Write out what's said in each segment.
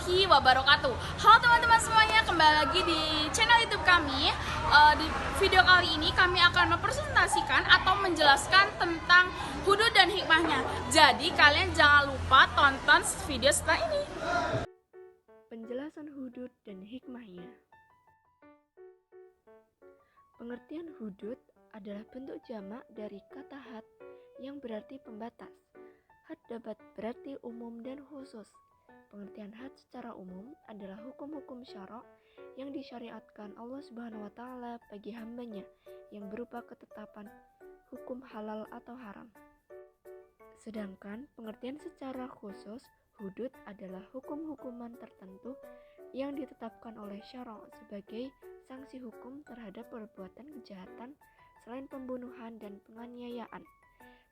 warahmatullahi wabarakatuh. Halo teman-teman semuanya, kembali lagi di channel YouTube kami. Di video kali ini kami akan mempresentasikan atau menjelaskan tentang hudud dan hikmahnya. Jadi kalian jangan lupa tonton video setelah ini. Penjelasan hudud dan hikmahnya. Pengertian hudud adalah bentuk jamak dari kata had yang berarti pembatas. Had dapat berarti umum dan khusus. Pengertian had secara umum adalah hukum-hukum syara' yang disyariatkan Allah Subhanahu wa taala bagi hambanya yang berupa ketetapan hukum halal atau haram. Sedangkan pengertian secara khusus, hudud adalah hukum-hukuman tertentu yang ditetapkan oleh syara' sebagai sanksi hukum terhadap perbuatan kejahatan selain pembunuhan dan penganiayaan,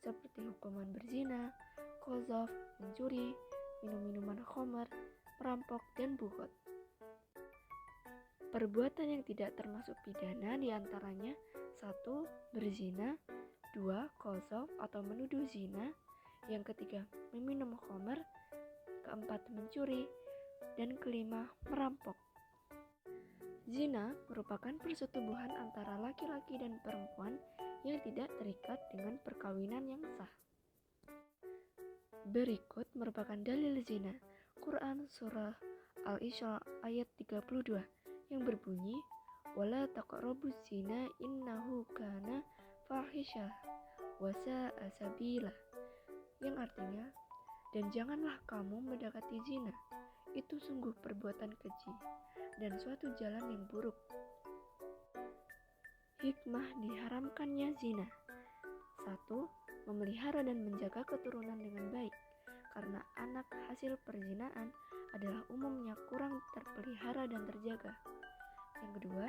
seperti hukuman berzina, qadzaf, mencuri, minum-minuman khamr, merampok, dan bughot. Perbuatan yang tidak termasuk pidana diantaranya 1. Berzina, 2. Qadzaf atau menuduh zina, yang ketiga meminum khamr, keempat mencuri, dan kelima merampok. Zina merupakan persetubuhan antara laki-laki dan perempuan yang tidak terikat dengan perkawinan yang sah. Berikut merupakan dalil zina. Quran Surah Al-Isra ayat 32 yang berbunyi, "Wala taqrabuz zina innahu kana fahisyah wa sa'a sabila," yang artinya, dan janganlah kamu mendekati zina, itu sungguh perbuatan keji dan suatu jalan yang buruk. Hikmah diharamkannya zina. 1. Memelihara dan menjaga keturunan dengan baik, karena anak hasil perzinaan adalah umumnya kurang terpelihara dan terjaga. Yang kedua,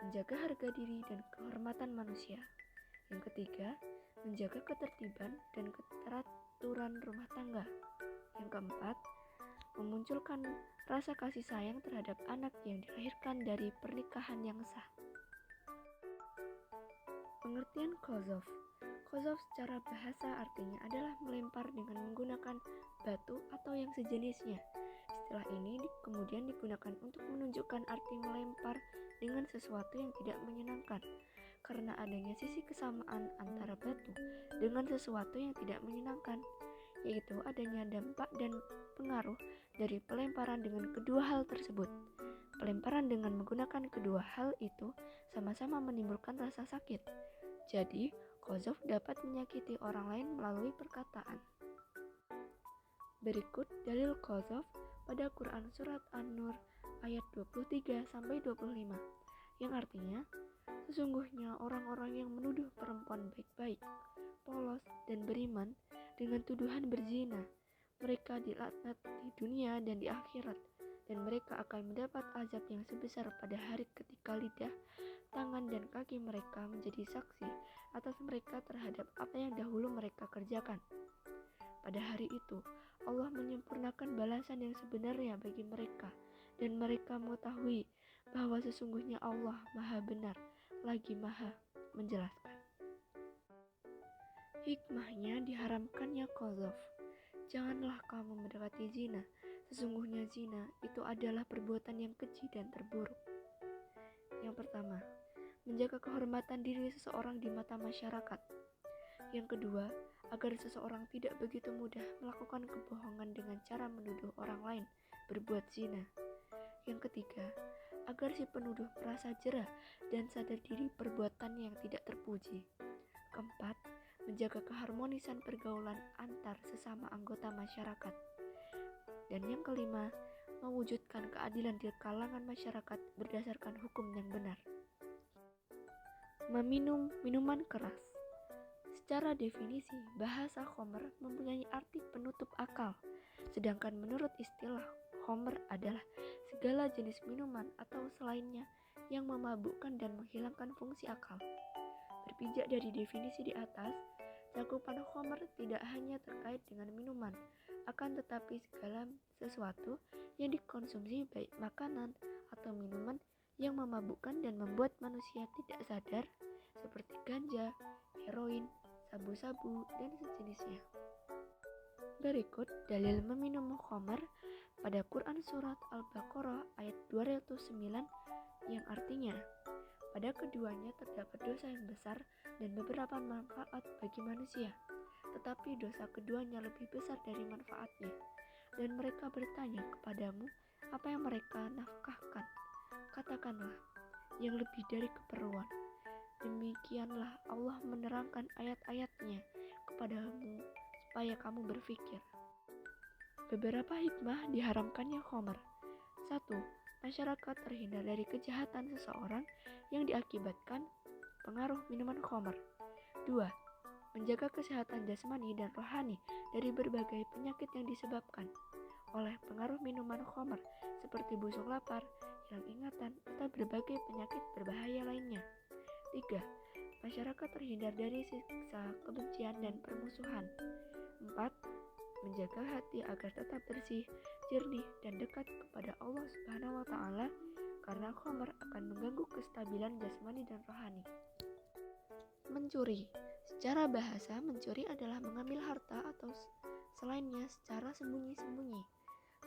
menjaga harga diri dan kehormatan manusia. Yang ketiga, menjaga ketertiban dan keteraturan rumah tangga. Yang keempat, memunculkan rasa kasih sayang terhadap anak yang dilahirkan dari pernikahan yang sah. Pengertian qadzaf. Qadzaf secara bahasa artinya adalah melempar dengan menggunakan batu atau yang sejenisnya. Istilah ini kemudian digunakan untuk menunjukkan arti melempar dengan sesuatu yang tidak menyenangkan, karena adanya sisi kesamaan antara batu dengan sesuatu yang tidak menyenangkan, yaitu adanya dampak dan pengaruh dari pelemparan dengan kedua hal tersebut. Pelemparan dengan menggunakan kedua hal itu sama-sama menimbulkan rasa sakit. Jadi, qadzaf dapat menyakiti orang lain melalui perkataan. Berikut dalil qadzaf pada Quran Surat An-Nur ayat 23-25 yang artinya, sesungguhnya orang-orang yang menuduh perempuan baik-baik, polos, dan beriman dengan tuduhan berzina, mereka dilaknat di dunia dan di akhirat, dan mereka akan mendapat azab yang sebesar pada hari ketika lidah, tangan, dan kaki mereka menjadi saksi atas mereka terhadap apa yang dahulu mereka kerjakan. Pada hari itu, Allah menyempurnakan balasan yang sebenarnya bagi mereka, dan mereka mengetahui bahwa sesungguhnya Allah Maha Benar lagi Maha Menjelaskan. Hikmahnya diharamkannya qadzaf. Janganlah kamu mendekati zina, sesungguhnya zina itu adalah perbuatan yang keji dan terburuk. Yang pertama, menjaga kehormatan diri seseorang di mata masyarakat. Yang kedua, agar seseorang tidak begitu mudah melakukan kebohongan dengan cara menuduh orang lain berbuat zina. Yang ketiga, agar si penuduh merasa jerah dan sadar diri perbuatan yang tidak terpuji. Keempat, menjaga keharmonisan pergaulan antar sesama anggota masyarakat. Dan yang kelima, mewujudkan keadilan di kalangan masyarakat berdasarkan hukum yang benar. Meminum minuman keras. Secara definisi, bahasa khamr mempunyai arti penutup akal, sedangkan menurut istilah, khamr adalah segala jenis minuman atau selainnya yang memabukkan dan menghilangkan fungsi akal. Berpijak dari definisi di atas, cakupan khamr tidak hanya terkait dengan minuman, akan tetapi segala sesuatu yang dikonsumsi baik makanan atau minuman yang memabukkan dan membuat manusia tidak sadar, seperti ganja, heroin, sabu-sabu, dan sejenisnya. Berikut dalil meminum khamr pada Quran Surat Al-Baqarah ayat 209 yang artinya, pada keduanya terdapat dosa yang besar dan beberapa manfaat bagi manusia, tetapi dosa keduanya lebih besar dari manfaatnya. Dan mereka bertanya kepadamu, apa yang mereka nafkahkan? Katakanlah, yang lebih dari keperluan. Demikianlah Allah menerangkan ayat-ayatnya kepadamu supaya kamu berpikir. Beberapa hikmah diharamkannya khamr. 1. Masyarakat terhindar dari kejahatan seseorang yang diakibatkan pengaruh minuman khamr. 2. Menjaga kesehatan jasmani dan rohani dari berbagai penyakit yang disebabkan oleh pengaruh minuman khamr seperti busuk lapar, hilang ingatan, atau berbagai penyakit berbahaya lainnya. 3. Masyarakat terhindar dari siksa kebencian dan permusuhan. 4. Menjaga hati agar tetap bersih, jernih, dan dekat kepada Allah Subhanahu wa Ta'ala, karena khamr akan mengganggu kestabilan jasmani dan rohani. Mencuri. Secara bahasa, mencuri adalah mengambil harta atau selainnya secara sembunyi-sembunyi.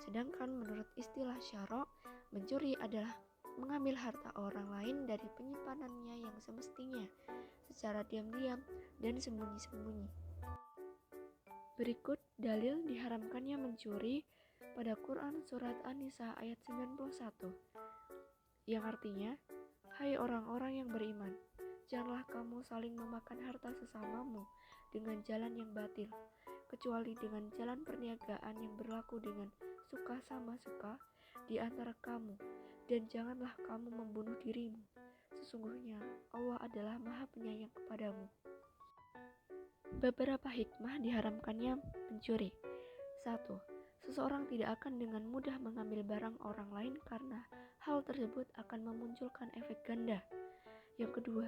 Sedangkan menurut istilah syara', mencuri adalah mengambil harta orang lain dari penyimpanannya yang semestinya, secara diam-diam dan sembunyi-sembunyi. Berikut dalil diharamkannya mencuri pada Quran Surat An-Nisa ayat 91, yang artinya, hai orang-orang yang beriman, janganlah kamu saling memakan harta sesamamu dengan jalan yang batil, kecuali dengan jalan perniagaan yang berlaku dengan suka sama suka di antara kamu, dan janganlah kamu membunuh dirimu. Sesungguhnya Allah adalah Maha Penyayang kepadamu. Beberapa hikmah diharamkannya mencuri. 1. Seseorang tidak akan dengan mudah mengambil barang orang lain karena hal tersebut akan memunculkan efek ganda. Yang kedua,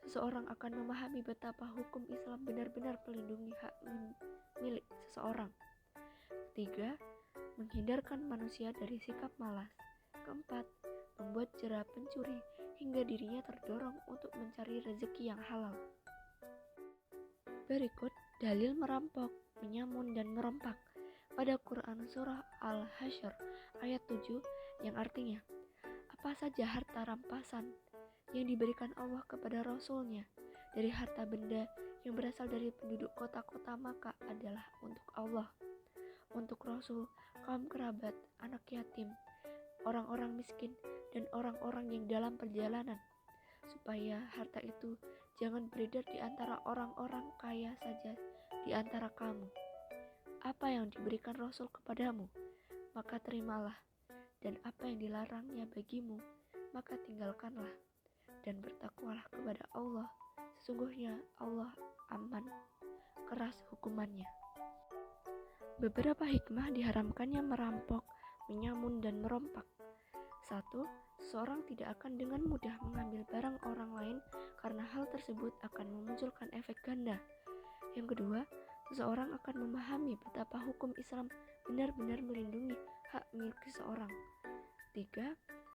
seseorang akan memahami betapa hukum Islam benar-benar melindungi hak milik seseorang. Ketiga, menghindarkan manusia dari sikap malas. Keempat, membuat jera pencuri hingga dirinya terdorong untuk mencari rezeki yang halal. Berikut dalil merampok, menyamun, dan merompak pada Quran Surah Al-Hasyr ayat 7 yang artinya, apa saja harta rampasan yang diberikan Allah kepada Rasul-Nya dari harta benda yang berasal dari penduduk kota-kota Makkah adalah untuk Allah, untuk Rasul, kaum kerabat, anak yatim, orang-orang miskin, dan orang-orang yang dalam perjalanan, supaya harta itu jangan beredar di antara orang-orang kaya saja di antara kamu. Apa yang diberikan Rasul kepadamu, maka terimalah, dan apa yang dilarangnya bagimu, maka tinggalkanlah, dan bertakwalah kepada Allah. Sesungguhnya Allah aman, keras hukumannya. Beberapa hikmah diharamkannya merampok, menyamun, dan merompak. 1. Seseorang tidak akan dengan mudah mengambil barang orang lain karena hal tersebut akan memunculkan efek ganda. Yang kedua, seseorang akan memahami betapa hukum Islam benar-benar melindungi hak milik seseorang. 3.